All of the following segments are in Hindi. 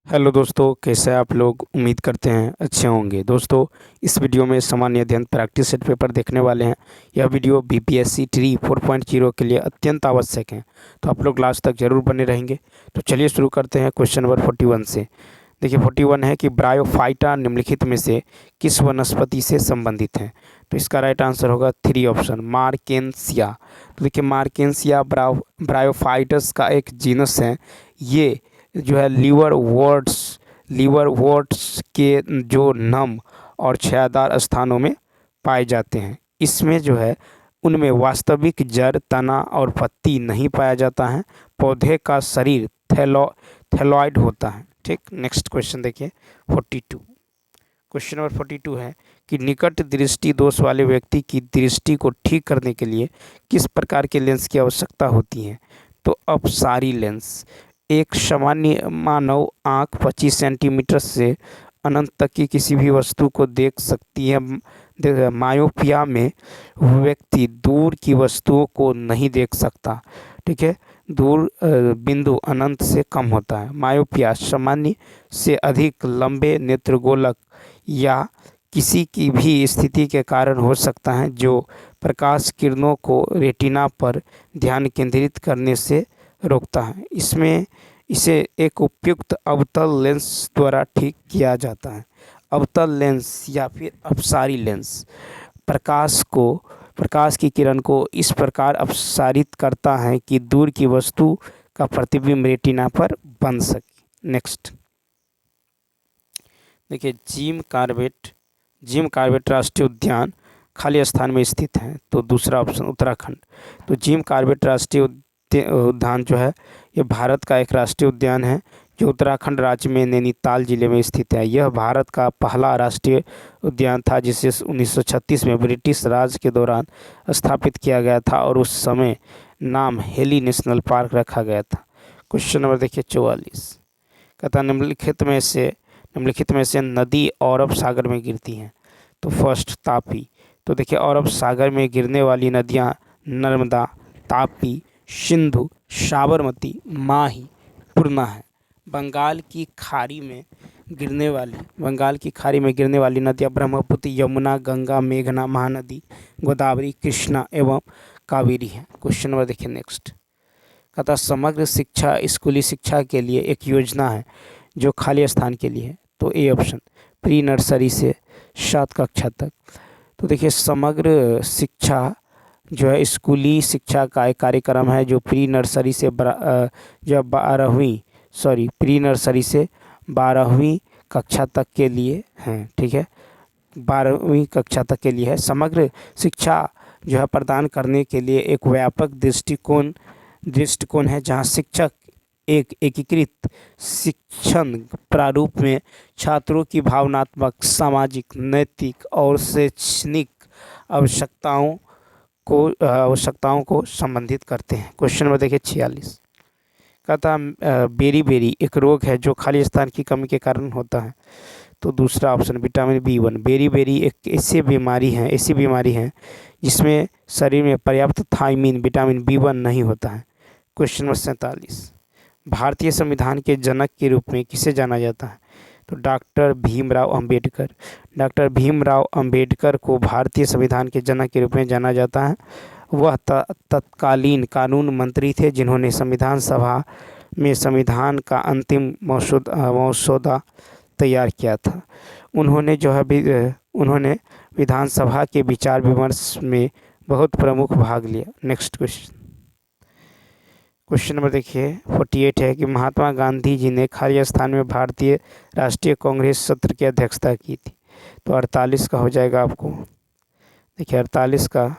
हेलो दोस्तों, कैसे हैं आप लोग। उम्मीद करते हैं अच्छे होंगे। दोस्तों, इस वीडियो में सामान्य अध्ययन प्रैक्टिस सेट पेपर देखने वाले हैं। यह वीडियो बीपीएससी ट्री 4.0 के लिए अत्यंत आवश्यक है, तो आप लोग लास्ट तक जरूर बने रहेंगे। तो चलिए शुरू करते हैं क्वेश्चन नंबर 41 से। देखिए 41 है कि ब्रायोफाइटा निम्नलिखित में से किस वनस्पति से संबंधित है। तो इसका राइट आंसर होगा 3 ऑप्शन मार्केंसिया। तो देखिए मार्केंसिया ब्रायोफाइटस का एक जीनस है। ये जो है लीवर वर्ड्स के जो नम और छायादार स्थानों में पाए जाते हैं। इसमें जो है उनमें वास्तविक जड़, तना और पत्ती नहीं पाया जाता है। पौधे का शरीर थैलॉइड होता है। ठीक, नेक्स्ट क्वेश्चन देखिए 42। क्वेश्चन नंबर 42 है कि निकट दृष्टि दोष वाले व्यक्ति की दृष्टि को ठीक करने के लिए किस प्रकार के लेंस की आवश्यकता होती है। तो अपसारी लेंस। एक सामान्य मानव आँख 25 सेंटीमीटर से अनंत तक की किसी भी वस्तु को देख सकती है। मायोपिया में व्यक्ति दूर की वस्तुओं को नहीं देख सकता। ठीक है, दूर बिंदु अनंत से कम होता है। मायोपिया सामान्य से अधिक लंबे नेत्रगोलक या किसी की भी स्थिति के कारण हो सकता है जो प्रकाश किरणों को रेटिना पर ध्यान केंद्रित करने से रोकता है। इसे एक उपयुक्त अवतल लेंस द्वारा ठीक किया जाता है। अवतल लेंस या फिर अपसारी लेंस प्रकाश की किरण को इस प्रकार अपसारित करता है कि दूर की वस्तु का प्रतिबिंब रेटिना पर बन सके। नेक्स्ट देखिए जिम कॉर्बेट राष्ट्रीय उद्यान खाली स्थान में स्थित है। तो दूसरा ऑप्शन उत्तराखंड। तो जिम कॉर्बेट राष्ट्रीय उद्यान जो है ये भारत का एक राष्ट्रीय उद्यान है जो उत्तराखंड राज्य में नैनीताल जिले में स्थित है। यह भारत का पहला राष्ट्रीय उद्यान था जिसे 1936 में ब्रिटिश राज के दौरान स्थापित किया गया था और उस समय नाम हेली नेशनल पार्क रखा गया था। क्वेश्चन नंबर देखिए 44। कहता निम्नलिखित में से नदी अरब सागर में गिरती हैं। तो फर्स्ट तापी। तो देखिए अरब सागर में गिरने वाली नदियाँ नर्मदा, तापी, सिंधु, साबरमती, माही, पूर्णा है। बंगाल की खाड़ी में गिरने वाली नदियाँ ब्रह्मपुत्र, यमुना, गंगा, मेघना, महानदी, गोदावरी, कृष्णा एवं कावेरी हैं। क्वेश्चन नंबर देखिए नेक्स्ट। कहता समग्र शिक्षा स्कूली शिक्षा के लिए एक योजना है जो खाली स्थान के लिए है। तो ए ऑप्शन प्री नर्सरी से 7 कक्षा तक। तो देखिए समग्र शिक्षा जो है स्कूली शिक्षा का एक कार्यक्रम है जो प्री नर्सरी से 12वीं कक्षा तक के लिए है। ठीक है, 12वीं कक्षा तक के लिए है। समग्र शिक्षा जो है प्रदान करने के लिए एक व्यापक दृष्टिकोण है जहां शिक्षक एक एकीकृत शिक्षण प्रारूप में छात्रों की भावनात्मक, सामाजिक, नैतिक और शैक्षणिक आवश्यकताओं को संबंधित करते हैं। क्वेश्चन नंबर देखिए 46। कहता बेरी एक रोग है जो खाली स्थान की कमी के कारण होता है। तो दूसरा ऑप्शन विटामिन B1। बेरी एक ऐसी बीमारी है जिसमें शरीर में पर्याप्त थायमीन विटामिन B1 नहीं होता है। Question number 47। भारतीय संविधान के जनक के रूप में किसे जाना जाता है। तो डॉक्टर भीमराव अंबेडकर को भारतीय संविधान के जनक के रूप में जाना जाता है। वह तत्कालीन कानून मंत्री थे जिन्होंने संविधान सभा में संविधान का अंतिम मसौदा तैयार किया था। उन्होंने विधानसभा के विचार विमर्श में बहुत प्रमुख भाग लिया। नेक्स्ट क्वेश्चन नंबर देखिए 48 है कि महात्मा गांधी जी ने खाली स्थान में भारतीय राष्ट्रीय कांग्रेस सत्र की अध्यक्षता की थी। तो 48 का हो जाएगा आपको। देखिए 48 का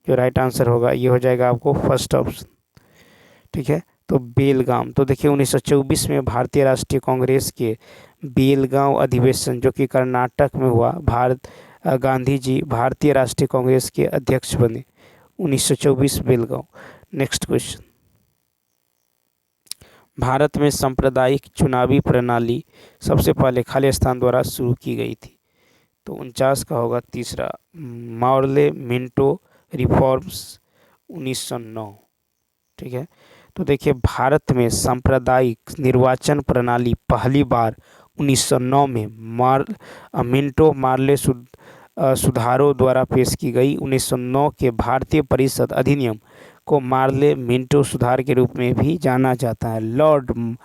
जो राइट आंसर होगा ये हो जाएगा आपको फर्स्ट ऑप्शन। ठीक है, तो बेलगाम। तो देखिए 1924 में भारतीय राष्ट्रीय कांग्रेस के बेलगांव अधिवेशन जो कि कर्नाटक में हुआ, गांधी जी भारतीय राष्ट्रीय कांग्रेस के अध्यक्ष बने 1924 बेलगांव। Next question. भारत में सांप्रदायिक चुनावी प्रणाली सबसे पहले खाली स्थान द्वारा शुरू की गई थी। तो 49 का होगा तीसरा मॉर्ले मिंटो रिफॉर्म्स 1909। ठीक है, तो देखिए भारत में सांप्रदायिक निर्वाचन प्रणाली पहली बार 1909 में मिंटो मार्ले सुधारों द्वारा पेश की गई। 1909 के भारतीय परिषद अधिनियम को मार्ले मिंटो सुधार के रूप में भी जाना जाता है। लॉर्ड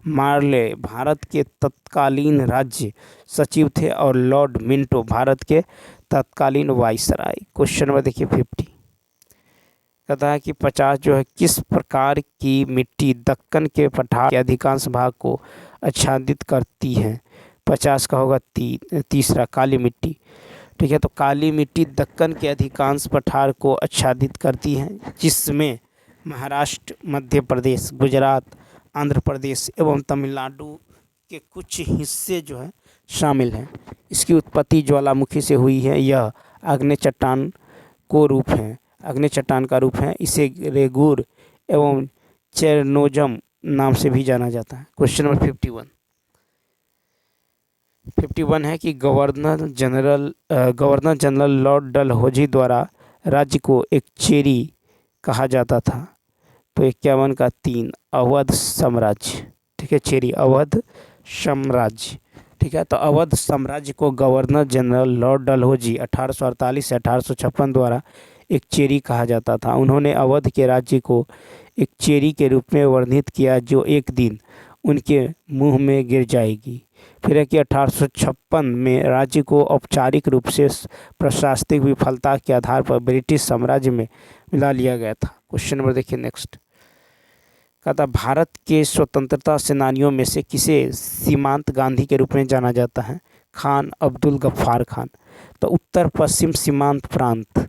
मार्ले भारत के तत्कालीन राज्य सचिव थे और लॉर्ड मिंटो भारत के तत्कालीन वाइसराय। क्वेश्चन नंबर देखिए 50 कहता है कि 50 जो है किस प्रकार की मिट्टी दक्कन के पठार के अधिकांश भाग को आच्छादित करती है। 50 का होगा तीसरा काली मिट्टी। ठीक है, तो काली मिट्टी दक्कन के अधिकांश पठार को आच्छादित करती है, जिसमें महाराष्ट्र, मध्य प्रदेश, गुजरात, आंध्र प्रदेश एवं तमिलनाडु के कुछ हिस्से जो है शामिल हैं। इसकी उत्पत्ति ज्वालामुखी से हुई है। यह आग्नेय चट्टान का रूप है। इसे रेगुर एवं चेरनोजम नाम से भी जाना जाता है। क्वेश्चन नंबर 51 है कि गवर्नर जनरल लॉर्ड डलहौजी द्वारा राज्य को एक चेरी कहा जाता था। तो 51 का 3 अवध साम्राज्य। ठीक है, चेरी अवध साम्राज्य। ठीक है, तो अवध साम्राज्य को गवर्नर जनरल लॉर्ड डलहौजी 1848 से 1856 द्वारा एक चेरी कहा जाता था। उन्होंने अवध के राज्य को एक चेरी के रूप में वर्णित किया जो एक दिन उनके मुंह में गिर जाएगी। फिर है कि 1856 में राज्य को औपचारिक रूप से प्रशासनिक विफलता के आधार पर ब्रिटिश साम्राज्य में मिला लिया गया था। क्वेश्चन नंबर देखिए नेक्स्ट कहता भारत के स्वतंत्रता सेनानियों में से किसे सीमांत गांधी के रूप में जाना जाता है। खान अब्दुल गफ्फार खान। तो उत्तर पश्चिम सीमांत प्रांत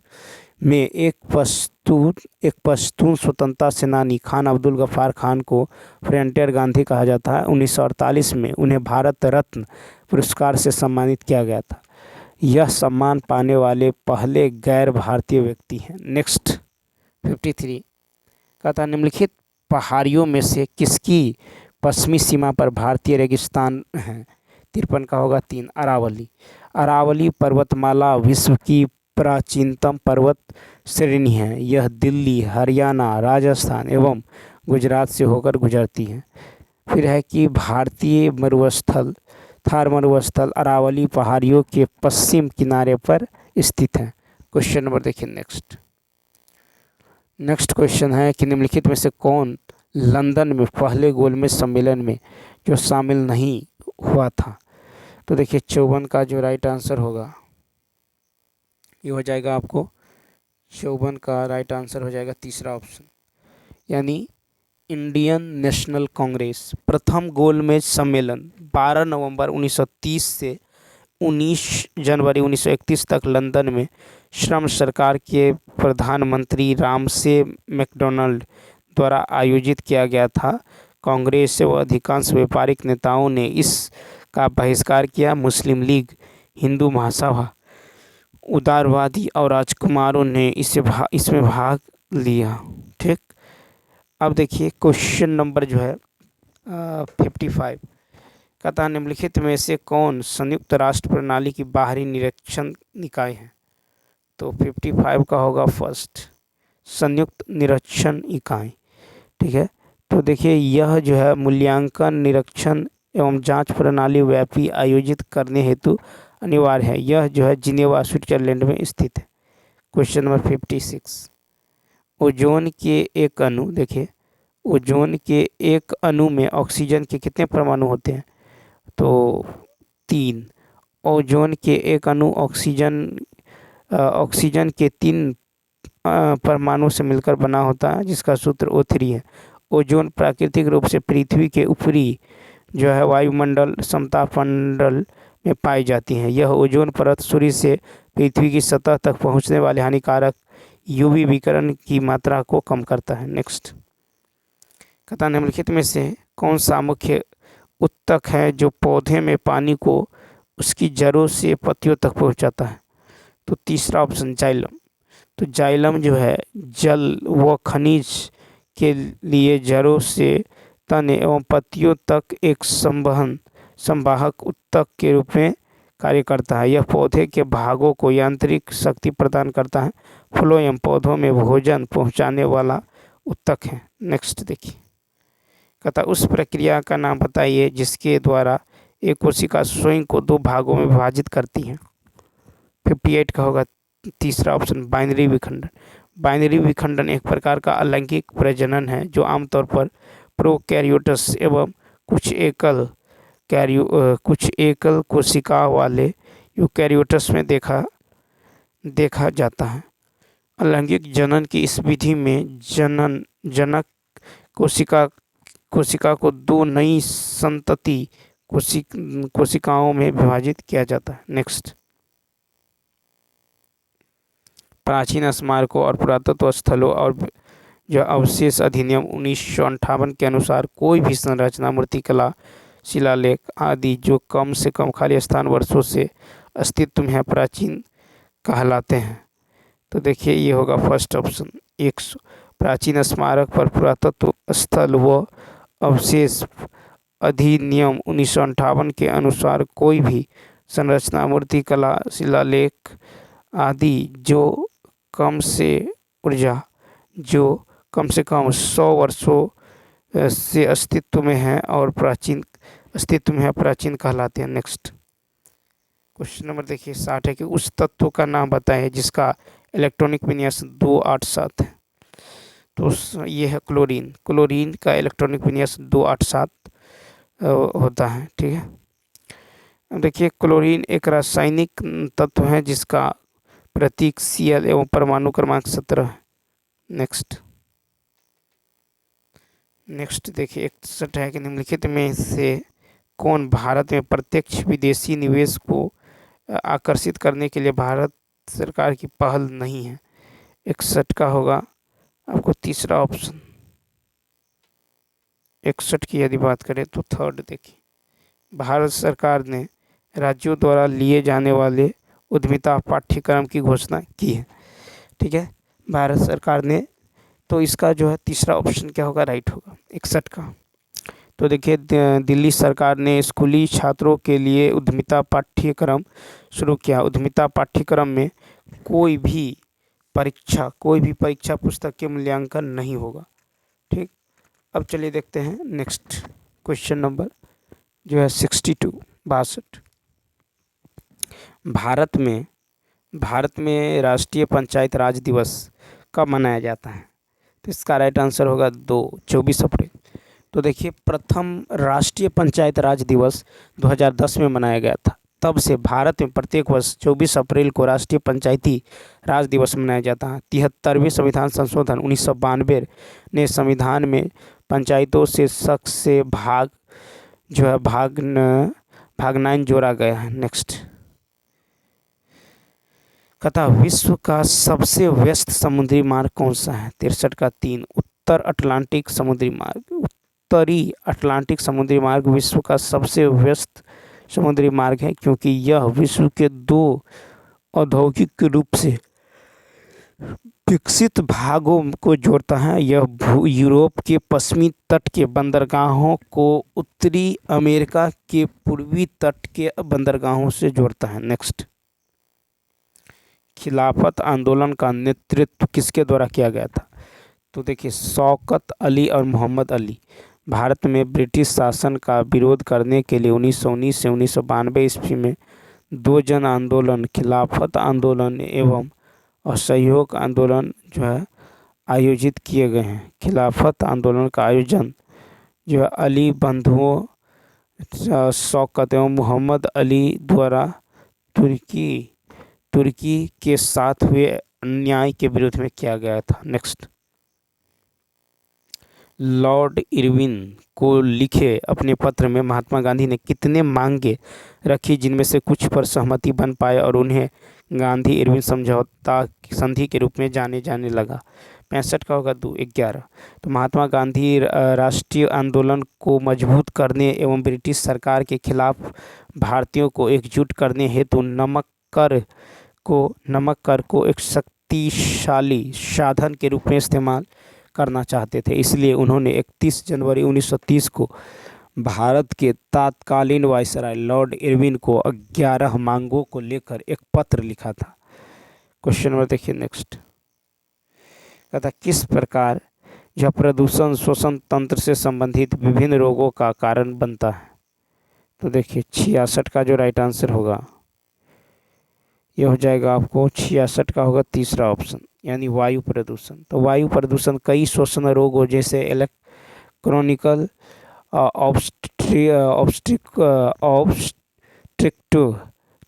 में एक पश्तून स्वतंत्रता सेनानी खान अब्दुल गफ्फार खान को फ्रंटियर गांधी कहा जाता है। 1948 में उन्हें भारत रत्न पुरस्कार से सम्मानित किया गया था। यह सम्मान पाने वाले पहले गैर भारतीय व्यक्ति हैं। नेक्स्ट 53 कहता निम्नलिखित पहाड़ियों में से किसकी पश्चिमी सीमा पर भारतीय रेगिस्तान है। 53 का होगा 3 अरावली। अरावली पर्वतमाला विश्व की प्राचीनतम पर्वत श्रेणी है। यह दिल्ली, हरियाणा, राजस्थान एवं गुजरात से होकर गुजरती है। फिर है कि भारतीय मरुस्थल थार मरुस्थल अरावली पहाड़ियों के पश्चिम किनारे पर स्थित है। क्वेश्चन नंबर देखिए नेक्स्ट क्वेश्चन है कि निम्नलिखित में से कौन लंदन में पहले गोलमेज सम्मेलन में जो शामिल नहीं हुआ था। तो देखिए 54 का जो राइट आंसर होगा ये हो जाएगा आपको 54 का राइट आंसर हो जाएगा तीसरा ऑप्शन, यानी इंडियन नेशनल कांग्रेस। प्रथम गोलमेज सम्मेलन 12 नवंबर 1930 से 19 जनवरी 1931 तक लंदन में श्रम सरकार के प्रधानमंत्री रामसे मैकडोनाल्ड द्वारा आयोजित किया गया था। कांग्रेस व अधिकांश व्यापारिक नेताओं ने इसका बहिष्कार किया। मुस्लिम लीग, हिंदू महासभा, उदारवादी और राजकुमारों ने इसमें भाग लिया। ठीक, अब देखिए क्वेश्चन नंबर जो है 55 कहता निम्नलिखित में से कौन संयुक्त राष्ट्र प्रणाली की बाहरी निरीक्षण निकाय है। तो 55 का होगा फर्स्ट संयुक्त निरीक्षण इकाई। ठीक है, तो देखिए यह जो है मूल्यांकन, निरीक्षण एवं जांच प्रणाली व्यापी आयोजित करने हेतु अनिवार्य है। यह जो है जिनेवा स्विट्जरलैंड में स्थित है। क्वेश्चन नंबर 56 ओजोन के एक अणु, देखिए ओजोन के एक अणु में ऑक्सीजन के कितने परमाणु होते हैं। तो 3। ओजोन के एक अणु ऑक्सीजन के 3 परमाणु से मिलकर बना होता है, जिसका सूत्र O3 है। ओजोन प्राकृतिक रूप से पृथ्वी के ऊपरी जो है वायुमंडल समतापमंडल में पाई जाती हैं। यह ओजोन परत सूर्य से पृथ्वी की सतह तक पहुंचने वाले हानिकारक यूवी विकिरण की मात्रा को कम करता है। नेक्स्ट कहता निम्नलिखित में से कौन सा मुख्य उत्तक है जो पौधे में पानी को उसकी जड़ों से पत्तियों तक पहुंचाता है। तो तीसरा ऑप्शन जाइलम। तो जाइलम जो है जल व खनिज के लिए जड़ों से तने एवं पत्तियों तक एक संवाहक उत्तक के रूप में कार्य करता है। यह पौधे के भागों को यांत्रिक शक्ति प्रदान करता है। फ्लोएम पौधों में भोजन पहुंचाने वाला उत्तक है। नेक्स्ट देखिए, कहता उस प्रक्रिया का नाम बताइए जिसके द्वारा एक कोशिका स्वयं को दो भागों में विभाजित करती है। 58 का होगा तीसरा ऑप्शन बाइनरी विखंडन। बाइनरी विखंडन एक प्रकार का अलैंगिक प्रजनन है जो आमतौर पर प्रोकैरियोट्स एवं कुछ एकल कोशिका वाले यूकैरियोट्स में देखा जाता है। अलैंगिक जनन की इस विधि में जनक कोशिका को दो नई संतति कोशिकाओं में विभाजित किया जाता है। नेक्स्ट, प्राचीन स्मारकों और पुरातत्व स्थलों और जो अवशेष अधिनियम 1958 के अनुसार कोई भी संरचना, मूर्तिकला, शिलालेख आदि जो कम से कम खाली स्थान वर्षों से अस्तित्व में है प्राचीन कहलाते हैं। तो देखिए ये होगा फर्स्ट ऑप्शन 100। प्राचीन स्मारक पर पुरातत्व स्थल व अवशेष अधिनियम 1958 के अनुसार कोई भी संरचना, मूर्तिकला, शिलालेख आदि जो कम से कम 100 वर्षों से अस्तित्व में है प्राचीन कहलाते हैं। नेक्स्ट क्वेश्चन नंबर देखिए 60 है कि उस तत्व का नाम बताएं जिसका इलेक्ट्रॉनिक विन्यास 287 है। तो ये है क्लोरीन। क्लोरीन का इलेक्ट्रॉनिक विन्यास 287 होता है। ठीक है, अब देखिए क्लोरीन एक रासायनिक तत्व है जिसका प्रतीक Cl एवं परमाणु क्रमांक 17 है। नेक्स्ट देखिए 61 है कि निम्नलिखित में से कौन भारत में प्रत्यक्ष विदेशी निवेश को आकर्षित करने के लिए भारत सरकार की पहल नहीं है। 61 का होगा आपको तीसरा ऑप्शन। 61 की यदि बात करें तो थर्ड देखिए, भारत सरकार ने राज्यों द्वारा लिए जाने वाले उद्यमिता पाठ्यक्रम की घोषणा की है। ठीक है, भारत सरकार ने, तो इसका जो है तीसरा ऑप्शन क्या होगा, राइट होगा 61 का। तो देखिए दिल्ली सरकार ने स्कूली छात्रों के लिए उद्यमिता पाठ्यक्रम शुरू किया। उद्यमिता पाठ्यक्रम में कोई भी परीक्षा पुस्तक के मूल्यांकन नहीं होगा। ठीक, अब चलिए देखते हैं नेक्स्ट क्वेश्चन नंबर जो है 62 62। भारत में राष्ट्रीय पंचायत राज दिवस कब मनाया जाता है? तो इसका राइट आंसर होगा 24 अप्रैल। तो देखिए प्रथम राष्ट्रीय पंचायत राज दिवस 2010 में मनाया गया था। तब से भारत में प्रत्येक वर्ष 24 अप्रैल को राष्ट्रीय पंचायती राज दिवस मनाया जाता है। 73वें संविधान संशोधन 1992 ने संविधान में पंचायतों से शक से भाग 9 जोड़ा गया है। नेक्स्ट, कहता विश्व का सबसे व्यस्त समुद्री मार्ग कौन सा है? 63 का 3 उत्तरी अटलांटिक समुद्री मार्ग विश्व का सबसे व्यस्त समुद्री मार्ग है क्योंकि यह विश्व के 2 औद्योगिक रूप से विकसित भागों को जोड़ता है। यह यूरोप के पश्चिमी तट के बंदरगाहों को उत्तरी अमेरिका के पूर्वी तट के बंदरगाहों से जोड़ता है। नेक्स्ट, खिलाफत आंदोलन का नेतृत्व किसके द्वारा किया गया था? तो देखिए शौकत अली और मोहम्मद अली। भारत में ब्रिटिश शासन का विरोध करने के लिए 1919 से 1992 ईस्वी में 2 जन आंदोलन, खिलाफत आंदोलन एवं असहयोग आंदोलन जो है आयोजित किए गए हैं। खिलाफत आंदोलन का आयोजन जो है अली बंधुओं शौकत एवं मोहम्मद अली द्वारा तुर्की के साथ हुए अन्याय के विरोध में किया गया था। नेक्स्ट, लॉर्ड इरविन को लिखे अपने पत्र में महात्मा गांधी ने कितने मांगे रखी जिनमें से कुछ पर सहमति बन पाए और उन्हें गांधी इरविन समझौता संधि के रूप में जाने लगा? 65 का होगा 11। तो महात्मा गांधी राष्ट्रीय आंदोलन को मजबूत करने एवं ब्रिटिश सरकार के खिलाफ भारतीयों को एकजुट करने हेतु नमक कर को एक शक्तिशाली साधन के रूप में इस्तेमाल करना चाहते थे। इसलिए उन्होंने 31 जनवरी 1930 को भारत के तत्कालीन वायसराय लॉर्ड इरविन को 11 मांगों को लेकर एक पत्र लिखा था। क्वेश्चन नंबर देखिए नेक्स्ट, कहता किस प्रकार यह प्रदूषण श्वसन तंत्र से संबंधित विभिन्न रोगों का कारण बनता है। तो देखिए 66 का जो राइट आंसर होगा यह हो जाएगा आपको 66 का होगा तीसरा ऑप्शन, यानी वायु प्रदूषण। तो वायु प्रदूषण कई श्वसन रोगों जैसे इलेक्ट्रॉनिकल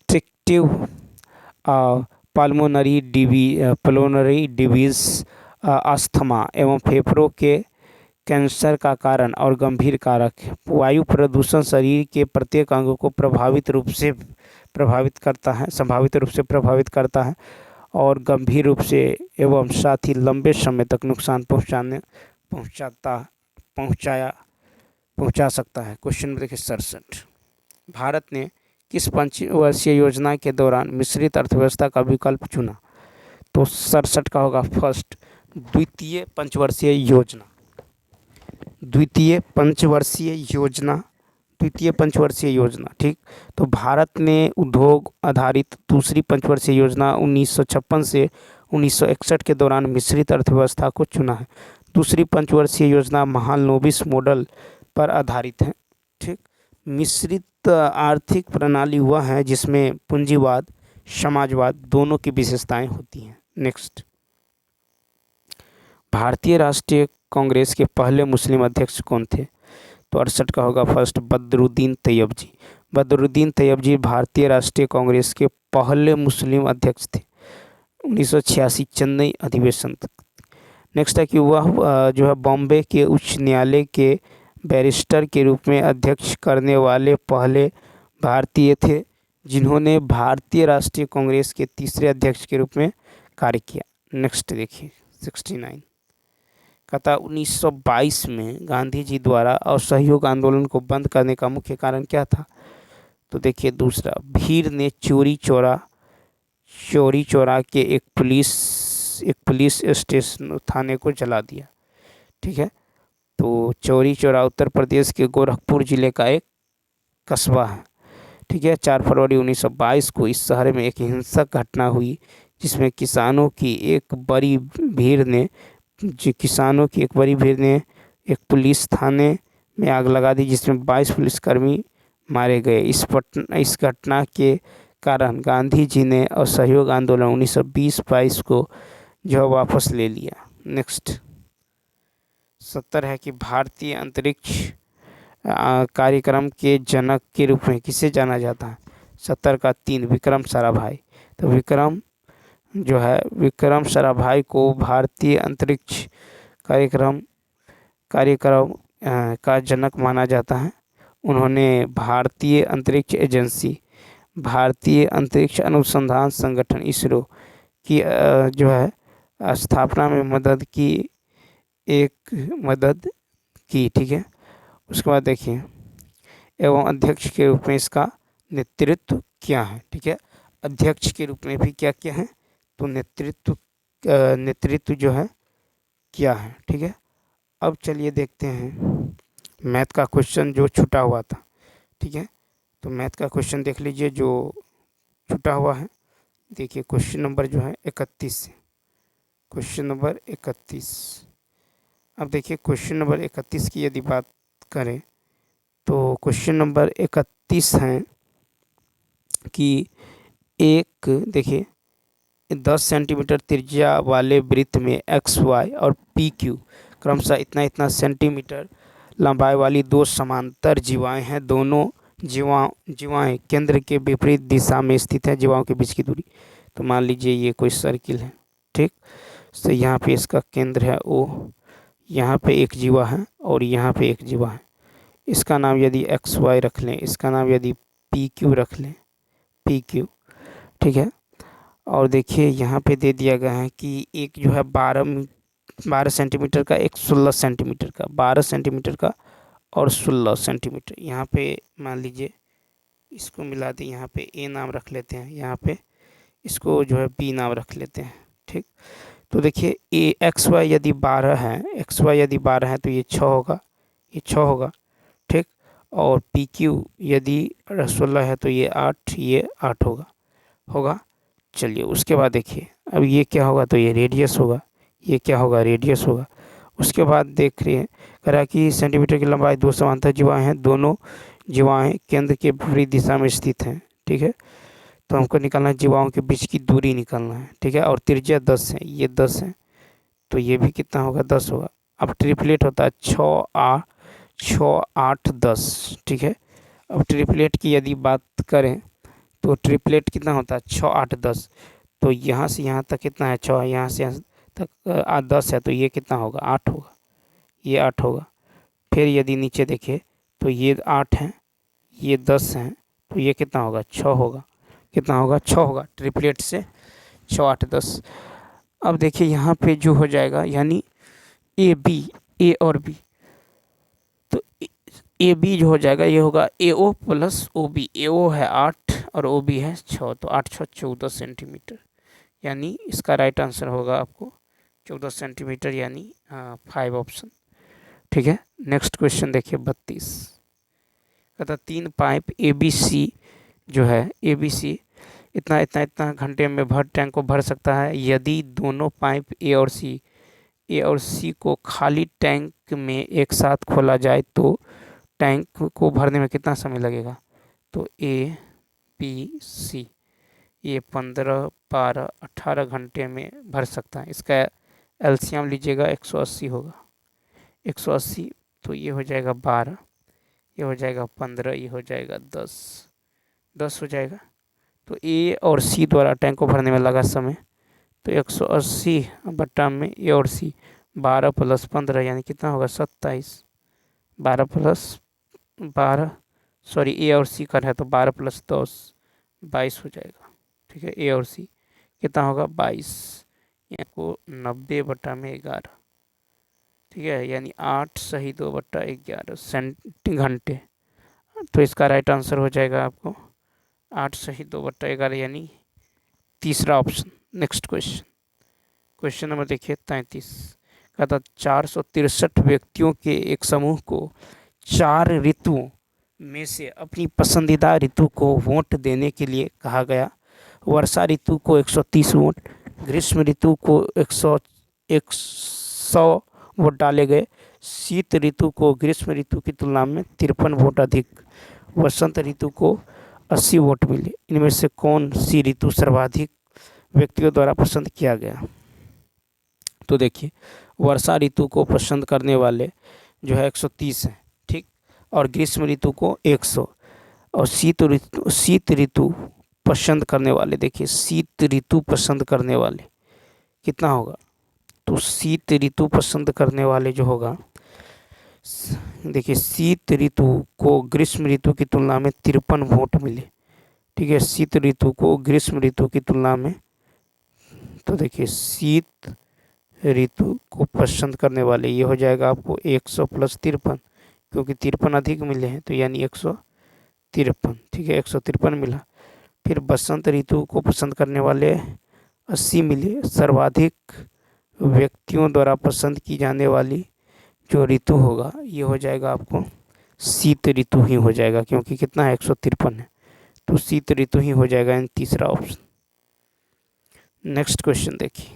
ऑब्स्ट्रिक्टिव पल्मोनरी डिवीज, अस्थमा एवं फेफड़ों के कैंसर का कारण और गंभीर कारक है। वायु प्रदूषण शरीर के प्रत्येक अंग को संभावित रूप से प्रभावित करता है और गंभीर रूप से एवं साथ ही लंबे समय तक नुकसान पहुंचा सकता है। क्वेश्चन देखिए 67, भारत ने किस पंचवर्षीय योजना के दौरान मिश्रित अर्थव्यवस्था का विकल्प चुना? तो 67 का होगा फर्स्ट, द्वितीय पंचवर्षीय योजना। ठीक, तो भारत ने उद्योग आधारित दूसरी पंचवर्षीय योजना 1956 से 1961 के दौरान मिश्रित अर्थव्यवस्था को चुना है। दूसरी पंचवर्षीय योजना महालनोबिस मॉडल पर आधारित है। ठीक, मिश्रित आर्थिक प्रणाली वह है जिसमें पूंजीवाद समाजवाद दोनों की विशेषताएं होती हैं। नेक्स्ट, भारतीय राष्ट्रीय कांग्रेस के पहले मुस्लिम अध्यक्ष कौन थे? तो 68 का होगा फर्स्ट, बदरुद्दीन तैयब जी भारतीय राष्ट्रीय कांग्रेस के पहले मुस्लिम अध्यक्ष थे 1986 चेन्नई अधिवेशन तक। नेक्स्ट है कि वह जो है बॉम्बे के उच्च न्यायालय के बैरिस्टर के रूप में अध्यक्ष करने वाले पहले भारतीय थे जिन्होंने भारतीय राष्ट्रीय कांग्रेस के तीसरे अध्यक्ष के रूप में कार्य किया। नेक्स्ट देखिए 69, कहता 1922 में गांधी जी द्वारा असहयोग आंदोलन को बंद करने का मुख्य कारण क्या था? तो देखिए दूसरा, भीड़ ने चोरी चौरा के एक पुलिस स्टेशन थाने को जला दिया। ठीक है, तो चौरी चौरा उत्तर प्रदेश के गोरखपुर जिले का एक कस्बा है। ठीक है, 4 फरवरी 1922 को इस शहर में एक हिंसक घटना हुई जिसमें किसानों की एक बड़ी भीड़ ने एक पुलिस थाने में आग लगा दी जिसमें 22 पुलिसकर्मी मारे गए। इस घटना के कारण गांधी जी ने असहयोग आंदोलन 1920-22 को जो वापस ले लिया। नेक्स्ट 70 है कि भारतीय अंतरिक्ष कार्यक्रम के जनक के रूप में किसे जाना जाता है? 70 का 3, विक्रम साराभाई। तो विक्रम साराभाई को भारतीय अंतरिक्ष कार्यक्रम का जनक माना जाता है। उन्होंने भारतीय अंतरिक्ष एजेंसी, भारतीय अंतरिक्ष अनुसंधान संगठन इसरो की जो है स्थापना में मदद की। ठीक है, उसके बाद देखिए एवं अध्यक्ष के रूप में इसका नेतृत्व क्या है? ठीक है, अध्यक्ष के रूप में भी क्या क्या है? तो नेतृत्व जो है क्या है? ठीक है, अब चलिए देखते हैं मैथ का क्वेश्चन जो छूटा हुआ था। ठीक है, तो मैथ का क्वेश्चन देख लीजिए जो छूटा हुआ है। देखिए क्वेश्चन नंबर जो है 31 से, क्वेश्चन नंबर 31। अब देखिए क्वेश्चन नंबर 31 की यदि बात करें तो क्वेश्चन नंबर 31 है कि एक देखिए 10 सेंटीमीटर त्रिज्या वाले वृत्त में XY और PQ क्रमशः इतना सेंटीमीटर लंबाई वाली दो समांतर जीवाएं हैं। दोनों जीवाएं केंद्र के विपरीत दिशा में स्थित है। जीवाओं के बीच की दूरी, तो मान लीजिए ये कोई सर्किल है। ठीक, तो यहाँ पे इसका केंद्र है O, यहाँ पे एक जीवा है और यहाँ पे एक जीवा है। इसका नाम यदि XY रख लें, इसका नाम यदि PQ रख लें, PQ। ठीक है, और देखिए यहाँ पे दे दिया गया है कि एक जो है 12 सेंटीमीटर का, एक 16 सेंटीमीटर का, 12 सेंटीमीटर का और 16 सेंटीमीटर। यहाँ पे मान लीजिए इसको मिला दें, यहाँ पे A नाम रख लेते हैं, यहाँ पे इसको जो है B नाम रख लेते हैं। ठीक, तो देखिए XY यदि 12 है तो ये 6 होगा, ये 6 होगा। ठीक, और PQ यदि 16 है तो ये 8 होगा। चलिए उसके बाद देखिए अब ये क्या होगा, तो ये रेडियस होगा, ये क्या होगा, रेडियस होगा। उसके बाद देख रहे हैं कह रहा है कि सेंटीमीटर की लंबाई दो समांतर जीवाएँ हैं, दोनों जीवाएँ केंद्र के विपरीत दिशा में स्थित हैं। ठीक है, तो हमको निकालना है जीवाओं के बीच की दूरी निकालना है। ठीक है, और त्रिज्या 10 है, ये 10 है, तो ये भी कितना होगा, 10 होगा। अब ट्रिपलेट होता है 6 8 10। ठीक है, अब ट्रिपलेट की यदि बात करें तो ट्रिपलेट कितना होता है, 6 8 10। तो यहाँ से यहाँ तक कितना है, 6, यहाँ से यहाँ तक 10 है, तो ये कितना होगा, 8 होगा, ये 8 होगा। फिर यदि नीचे देखें तो ये 8 है, ये 10 है, तो ये कितना होगा, 6 होगा। कितना होगा, 6 होगा। ट्रिपलेट से 6 8 10। अब देखिए यहाँ पे जो हो जाएगा यानी ए बी, ए और बी, तो ए बी जो हो जाएगा ये होगा ए ओ प्लस ओ बी। ए ओ है 8 और ओ बी है 6, तो 8 6 14 सेंटीमीटर, यानी इसका राइट आंसर होगा आपको 14 सेंटीमीटर, यानी 5 ऑप्शन। ठीक है, नेक्स्ट क्वेश्चन देखिए 32। कहता 3 पाइप ए बी सी जो है, ए बी सी इतना इतना इतना घंटे में भर टैंक को भर सकता है। यदि दोनों पाइप ए और सी को खाली टैंक में एक साथ खोला जाए तो टैंक को भरने में कितना समय लगेगा। तो ए बी सी ये 15 12 18 घंटे में भर सकता है। इसका एलसीएम लीजिएगा, 180 होगा। 180 तो ये हो जाएगा 12, ये हो जाएगा 15, ये हो जाएगा 10 हो जाएगा। तो ए और सी द्वारा टैंक को भरने में लगा समय, तो 180 बट्टा में ए और सी, 12 + 15 यानी कितना होगा, 27। 12 + 12 सॉरी ए और सी का है तो 12 + 10 22 हो जाएगा। ठीक है, ए और सी कितना होगा, 22, यहाँ को 90 बट्टा में 11। ठीक है, यानी 8 सही 2 बट्टा 11 घंटे। तो इसका राइट आंसर हो जाएगा आपको 8 सही 2 बट्टा 11, यानी तीसरा option. Next question, question number देखिए 33। कहता 463 व्यक्तियों के एक समूह को 4 ऋतुओं में से अपनी पसंदीदा ऋतु को वोट देने के लिए कहा गया। वर्षा ऋतु को 130 वोट, ग्रीष्म ऋतु को 100 वोट डाले गए, शीत ऋतु को ग्रीष्म ऋतु की तुलना में 53 वोट अधिक, वसंत ऋतु को 80 वोट मिले। इनमें से कौन सी ऋतु सर्वाधिक व्यक्तियों द्वारा पसंद किया गया। तो देखिए वर्षा ऋतु को पसंद करने वाले जो है 130 हैं, ठीक, और ग्रीष्म ऋतु को 100, और शीत ऋतु पसंद करने वाले, देखिए शीत ऋतु पसंद करने वाले कितना होगा। तो शीत ऋतु पसंद करने वाले जो होगा, देखिए शीत ऋतु को ग्रीष्म ऋतु की तुलना में 53 वोट मिले। ठीक है, शीत ऋतु को ग्रीष्म ऋतु की तुलना में, तो देखिए शीत ऋतु को पसंद करने वाले ये हो जाएगा आपको 100 + 53, क्योंकि 53 अधिक मिले हैं तो यानी 153। ठीक है, 153 मिला। फिर बसंत ऋतु को पसंद करने वाले 80 मिले। सर्वाधिक व्यक्तियों द्वारा पसंद की जाने वाली जो ऋतु होगा ये हो जाएगा आपको शीत ऋतु ही हो जाएगा, क्योंकि कितना है, 153 है, तो शीत ऋतु ही हो जाएगा, इन तीसरा ऑप्शन। नेक्स्ट क्वेश्चन देखिए,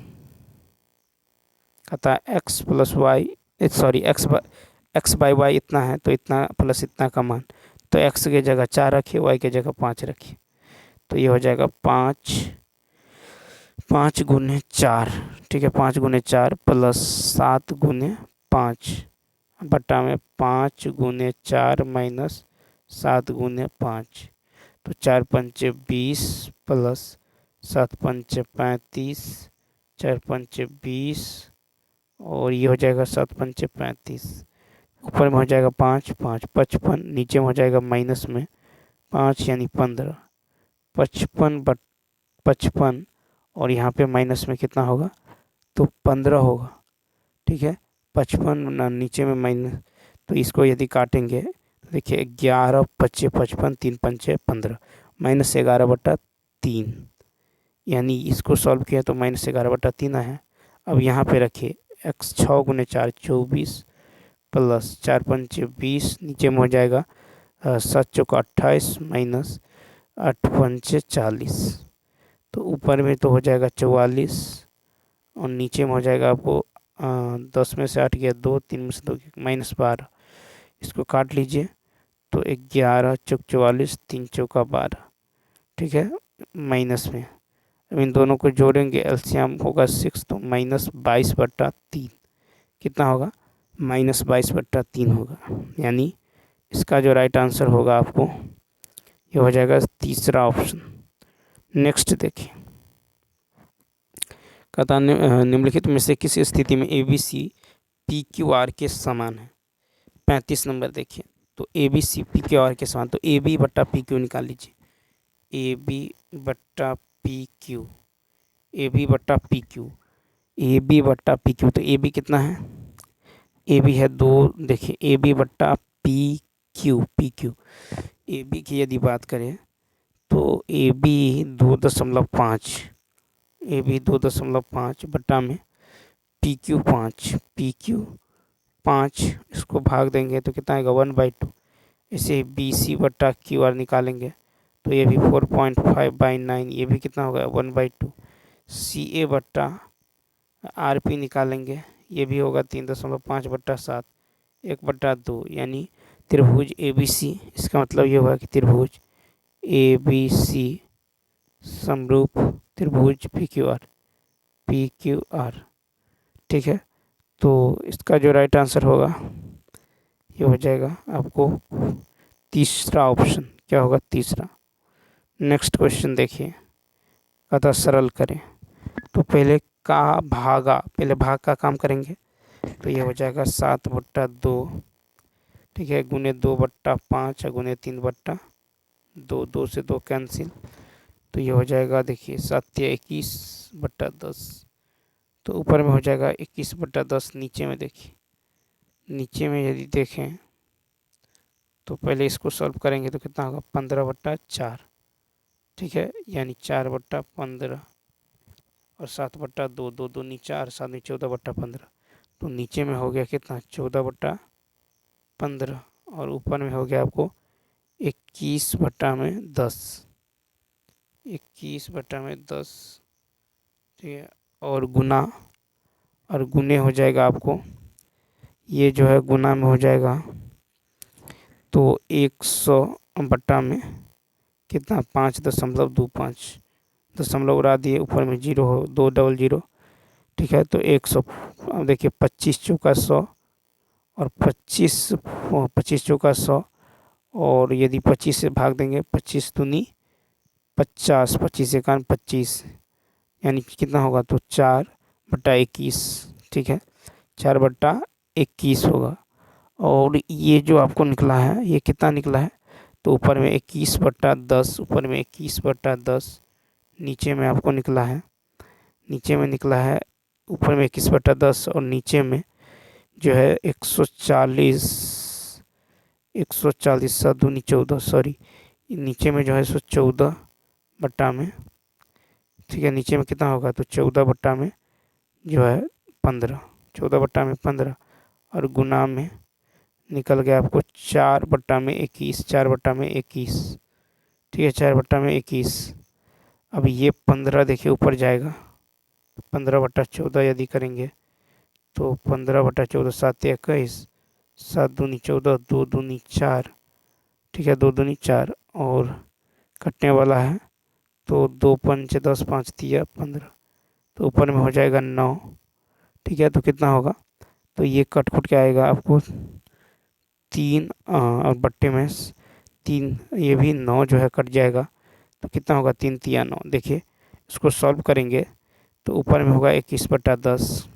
कहता है एक्स बाई वाई इतना है तो इतना प्लस इतना का मान, तो एक्स की जगह 4 रखिए, वाई की जगह 5 रखिए, तो ये हो जाएगा 5 गुने 4। ठीक है, 5 गुने 4 + 7 गुने 5 बट्टा में 5 गुने 4 माइनस 7 गुने 5, तो 4 पंचे 20 + 7 पंचे 35, 4 पंचे 20, और ये हो जाएगा 7 पंचे 35। ऊपर में हो जाएगा 5 5 55, नीचे में हो जाएगा माइनस में 5 यानी 15, 55 और यहाँ पे माइनस में कितना होगा, तो 15 होगा। ठीक है, 55 नीचे में माइनस, तो इसको यदि काटेंगे तो देखिए 11 × 55 3 × 15 -11/3, यानी इसको सॉल्व किया तो -11/3 आया। अब यहाँ पे रखिए x 6 गुने 4 24 + 4 पंचे 20, नीचे में हो जाएगा 7 चौका 28 माइनस 8 पंचे 40, तो ऊपर में तो हो जाएगा 44 और नीचे में हो जाएगा आपको 10 में से 8 गया 2, 3 में से 2 -12, इसको काट लीजिए तो 11 चौक 44, 3 चौका 12, ठीक है, माइनस में। अब इन दोनों को जोड़ेंगे, एलसीएम होगा 6, तो -22/3 कितना होगा, -22/3 होगा। यानी इसका जो राइट आंसर होगा आपको ये हो जाएगा तीसरा ऑप्शन। नेक्स्ट देखिए, कहता निम्नलिखित में से किस स्थिति में ABC PQR के समान है। 35 नंबर देखिए, तो ABC PQR के समान, तो AB/PQ निकाल लीजिए, AB/PQ, AB/PQ, AB/PQ, तो AB कितना है, AB है 2, देखिए AB/PQ, PQ, AB की यदि बात करें तो AB 2.5, AB 2.5 बट्टा में PQ 5, PQ 5, इसको भाग देंगे तो कितना आएगा 1/2। इसे BC/QR निकालेंगे तो ये भी 4.5/9, ये भी कितना होगा 1/2। CA/RP निकालेंगे, ये भी होगा 3.5/7, 1/2, यानी त्रिभुज ABC, इसका मतलब ये हुआ कि त्रिभुज ABC समरूप त्रिभुज PQR, ठीक है। तो इसका जो राइट आंसर होगा ये हो जाएगा आपको तीसरा ऑप्शन, क्या होगा, तीसरा। नेक्स्ट क्वेश्चन देखिए, कहता सरल करें, तो पहले भाग का काम करेंगे, तो ये हो जाएगा 7/2, ठीक है, गुने 2/5 गुने 3/2, 2 से 2 कैंसिल, तो ये हो जाएगा देखिए 7 या 21/10, तो ऊपर में हो जाएगा 21/10, नीचे में देखिए, नीचे में यदि देखें तो पहले इसको सॉल्व करेंगे तो कितना होगा 15/4, ठीक है, यानी 4/15 और 7/2, 2 दूनी 4, 7 में 14/15, तो नीचे में हो गया कितना 14/15 और ऊपर में हो गया आपको 21/10, 21/10, ठीक है, और गुने हो जाएगा आपको, ये जो है गुना में हो जाएगा तो 100 में कितना 5.25, दशमलव उड़ा दिए, ऊपर में 0 हो 200, ठीक है, तो 100, अब देखिए 25 चौका 100 और 25 चौका 100, और यदि 25 से भाग देंगे 25 दूनी 50, 25 एकान 25, यानी कितना होगा तो 4/21, ठीक है, 4/21 होगा। और ये जो आपको निकला है ये कितना निकला है, तो ऊपर में 21/10, ऊपर में 21/10, नीचे में आपको निकला है, ऊपर में 21/10 और नीचे में जो है 140, 7 दूनी 14, सॉरी, नीचे में जो है 114 में, ठीक है, नीचे में कितना होगा तो 14 में जो है 15, 14 में 15 और गुना में निकल गया आपको 4/21, 4/21, ठीक है, 4/21। अब ये 15 देखिए ऊपर जाएगा, 15/14 यदि करेंगे तो 15/14, 7 या 21, 7 दूनी 14, 2 दूनी 4, ठीक है, 2 दूनी 4 और कटने वाला है तो 2 पंच 10, 5 तिया 15, तो ऊपर में हो जाएगा 9, ठीक है, तो कितना होगा, तो ये कट के आएगा आपको 3 और बट्टे में 3, ये भी 9 जो है कट जाएगा, तो कितना होगा 3 तिया 9, देखिए इसको सॉल्व करेंगे तो ऊपर में होगा 21/10,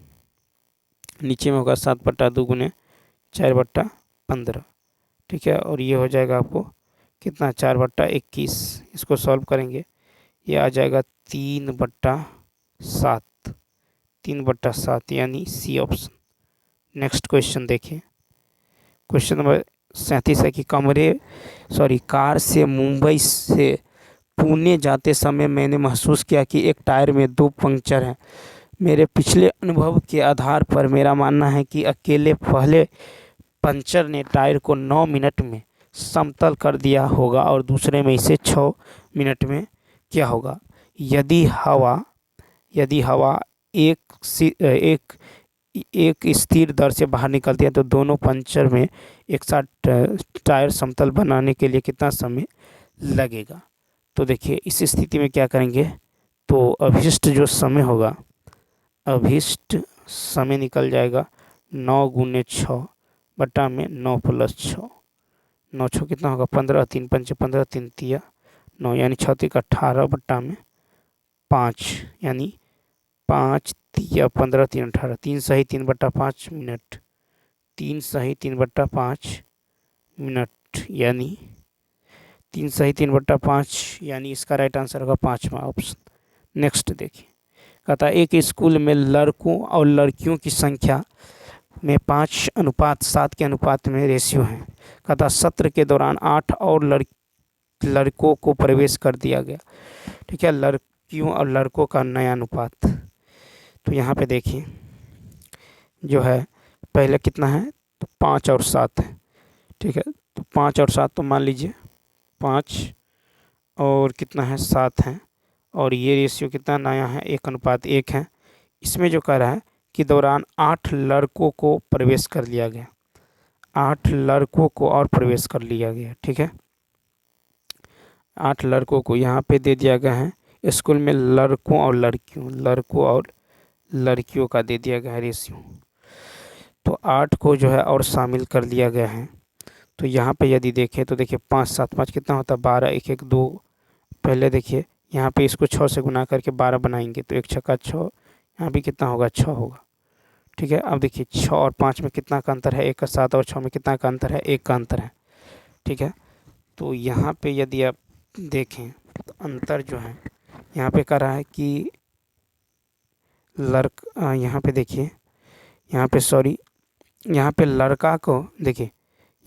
नीचे में होगा 7/2 गुने 4/15, ठीक है, और ये हो जाएगा आपको कितना 4/21, इसको सॉल्व करेंगे ये आ जाएगा 3/7, 3/7, यानी सी ऑप्शन। नेक्स्ट क्वेश्चन देखिए, क्वेश्चन नंबर 37 है कि कार से मुंबई से पुणे जाते समय मैंने महसूस किया कि एक टायर में 2 पंक्चर हैं। मेरे पिछले अनुभव के आधार पर मेरा मानना है कि अकेले पहले पंचर ने टायर को 9 मिनट में समतल कर दिया होगा और दूसरे में इसे 6 मिनट में क्या होगा। यदि हवा एक एक स्थिर दर से बाहर निकलती है तो दोनों पंचर में एक साथ टायर समतल बनाने के लिए कितना समय लगेगा। तो देखिए इस स्थिति में क्या करेंगे, तो अभिष्ट जो समय होगा, अभिष्ट समय निकल जाएगा 9 × 6 बटा में 9 + 6, 9 × 6 कितना होगा 15, 3 × 5 = 15, 3 × 9 यानी 6 × 3 = 18/5 यानी 5 × 15, 3 × 18, 3 सही 3/5 मिनट, 3 सही 3/5 मिनट यानी 3 सही 3/5 यानी इसका राइट आंसर होगा 5वां ऑप्शन। नेक्स्ट देखिए, कहता है एक स्कूल में लड़कों और लड़कियों की संख्या में 5:7 के अनुपात में रेशियो है। कहता सत्र के दौरान 8 और लड़कों को प्रवेश कर दिया गया। ठीक है, लड़कियों और लड़कों का नया अनुपात। तो यहाँ पे देखिए जो है पहले कितना है, तो 5 और 7 है। ठीक है, तो 5 और 7 तो मान लीजिए 5 और कितना है 7 है, और ये रेशियो कितना नया है 1:1 है। इसमें जो कह रहा है कि दौरान 8 लड़कों को प्रवेश कर लिया गया, 8 लड़कों को और प्रवेश कर लिया गया। ठीक है, 8 लड़कों को यहाँ पे दे दिया गया है। स्कूल में लड़कों और लड़कियों का दे दिया गया है रेशियो, तो 8 को जो है और शामिल कर लिया गया है। तो यहाँ पे यदि देखें तो देखिए 5 7 5 कितना होता है 12, 1 1 2। पहले देखिए यहाँ पे इसको 6 से गुना करके 12 बनाएंगे तो 1 छक्का 6, यहाँ भी कितना होगा 6 होगा। ठीक है, अब देखिए 6 और 5 में कितना का अंतर है 1 का, 7 और 6 में कितना का अंतर है 1 का अंतर है। ठीक है, तो यहाँ पे यदि आप देखें तो अंतर जो है यहाँ पे कर रहा है कि यहाँ पे देखिए, यहाँ पे सॉरी, यहाँ पे लड़का को देखिए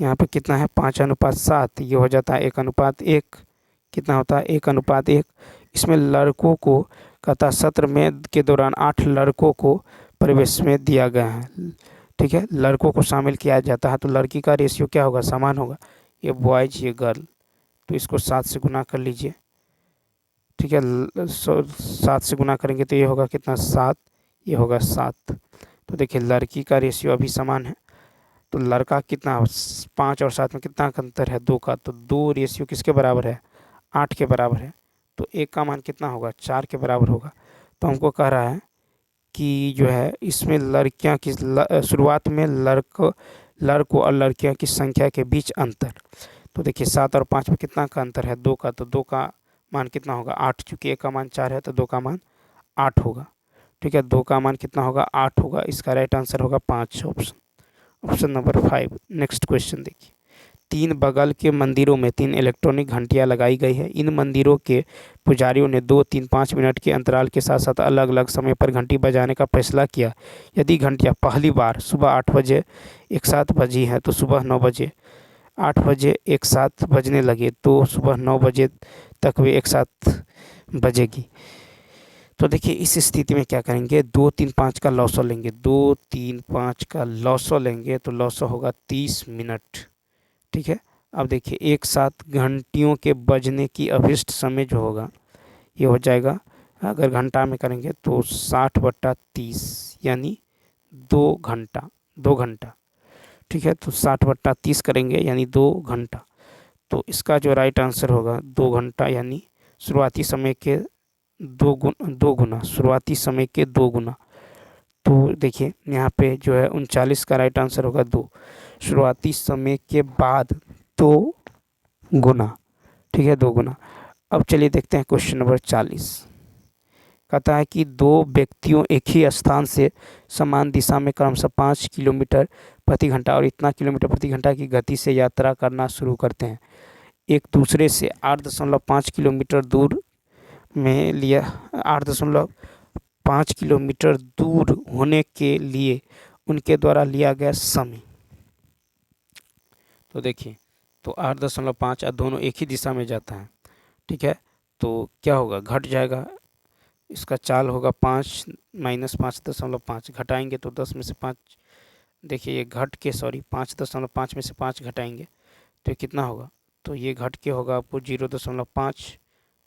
यहाँ पे कितना है 5:7, ये हो जाता है 1:1, कितना होता है 1:1। इसमें लड़कों को कहता सत्र में के दौरान 8 लड़कों को प्रवेश में दिया गया है। ठीक है, लड़कों को शामिल किया जाता है तो लड़की का रेशियो क्या होगा, समान होगा, ये बॉयज ये गर्ल, तो इसको 7 से गुना कर लीजिए। ठीक है, 7 से गुना करेंगे तो ये होगा कितना 7, ये होगा 7। तो देखिए लड़की का रेशियो अभी समान है, तो लड़का कितना 5 और 7 में कितना का अंतर है 2 का, तो 2 रेशियो किसके बराबर है 8 के बराबर है, तो 1 का मान कितना होगा 4 के बराबर होगा। तो हमको कह रहा है कि जो है इसमें लड़कियां की शुरुआत में लड़कों और लड़कियों की संख्या के बीच अंतर। तो देखिए 7 और 5 में कितना का अंतर है 2 का, तो 2 का मान कितना होगा 8, चूँकि 1 का मान 4 है तो 2 का मान 8 होगा। ठीक है, 2 का मान कितना होगा 8 होगा, इसका राइट आंसर होगा 5 ऑप्शन नंबर 5। नेक्स्ट क्वेश्चन देखिए, 3 बगल के मंदिरों में 3 इलेक्ट्रॉनिक घंटियां लगाई गई है। इन मंदिरों के पुजारियों ने 2 3 5 मिनट के अंतराल के साथ साथ अलग अलग समय पर घंटी बजाने का फैसला किया। यदि घंटियां पहली बार सुबह 8 बजे एक साथ बजी हैं तो सुबह 9 बजे 8 बजे एक साथ बजने लगे तो सुबह 9 बजे तक वे एक साथ बजेगी। तो देखिए इस स्थिति में क्या करेंगे, 2 3 5 का लॉसो लेंगे, 2 3 5 का लॉसो लेंगे तो लॉसो होगा 30 मिनट। ठीक है, अब देखिए एक साथ घंटियों के बजने की अभिष्ट समय जो होगा ये हो जाएगा, अगर घंटा में करेंगे तो 60/30 यानी 2 घंटा। ठीक है, तो 60/30 करेंगे यानी 2 घंटा। तो इसका जो राइट आंसर होगा 2 घंटा यानी शुरुआती समय के 2 गुना, शुरुआती समय के 2 गुना। तो देखिए यहाँ पे जो है 39 का राइट आंसर होगा 2, शुरुआती समय के बाद 2 गुना। ठीक है, 2 गुना। अब चलिए देखते हैं क्वेश्चन नंबर 40। कहता है कि 2 व्यक्तियों एक ही स्थान से समान दिशा में क्रमशः 5 किलोमीटर प्रति घंटा और इतना किलोमीटर प्रति घंटा की गति से यात्रा करना शुरू करते हैं। एक दूसरे से 8.5 किलोमीटर दूर में लिया 8.5 किलोमीटर दूर होने के लिए उनके द्वारा लिया गया समय। तो देखिए तो 8.5 और दोनों एक ही दिशा में जाता है। ठीक है, तो क्या होगा घट जाएगा, इसका चाल होगा 5 - 5.5 घटाएंगे तो 10 में से 5, देखिए ये घट के 5.5 में से 5 घटाएंगे तो कितना होगा, तो ये घट के होगा आपको 0.5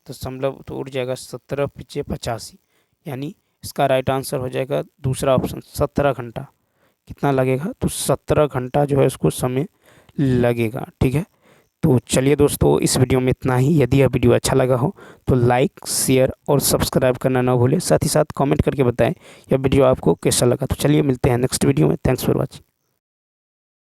दशमलव तो उड़ जाएगा 17 × 5 = 85 यानी इसका राइट आंसर हो जाएगा दूसरा ऑप्शन 17 घंटा। कितना लगेगा? तो 17 घंटा जो है उसको समय लगेगा। ठीक है, तो चलिए दोस्तों, इस वीडियो में इतना ही। यदि यह वीडियो अच्छा लगा हो तो लाइक, शेयर और सब्सक्राइब करना ना भूलें। साथ ही साथ कमेंट करके बताएं यह वीडियो आपको कैसा लगा। तो चलिए मिलते हैं नेक्स्ट वीडियो में। Thanks for watching.